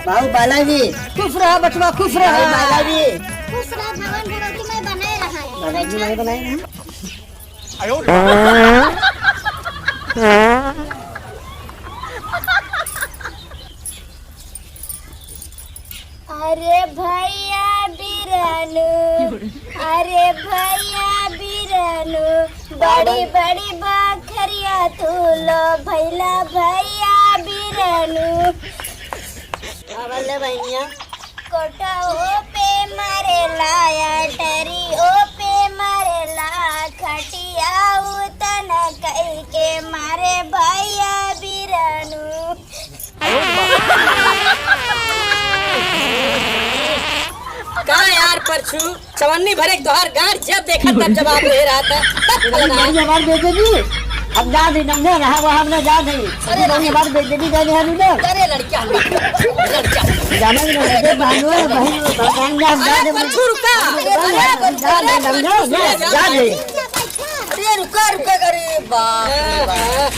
बाबू बालाजी खुश रहा बचवा, खुश रहा बालाजी, खुश रहा। भगवान भगवती मैं बनाए रहा है। बालाजी नहीं बनाए ना। अरे भैया बिरानू, अरे भैया बिरानू, बड़ी बड़ी बखरिया तू लो भैला भैया बिरानू। बोले भैया कोटा ओ पे मरेला या टरी ओ पे मरेला, खटिया उतन कई के मारे भैया बिरानू। का यार परछू चवन्नी भरे तोहर गांठ जब देखा तब जवाब दे रहा था। जवाब दे देगी। अब जा दे नंगे रहा वहाँ हमने जा दे। अरे बात दे देगी जाने हम लोग। अरे लड़कियां जाना भी नहीं दे भाइयों बहन भगवान जा दे। परछू रुका। जा दे नंगे जा दे। अरे रुका रुका करे बाप रे बाप।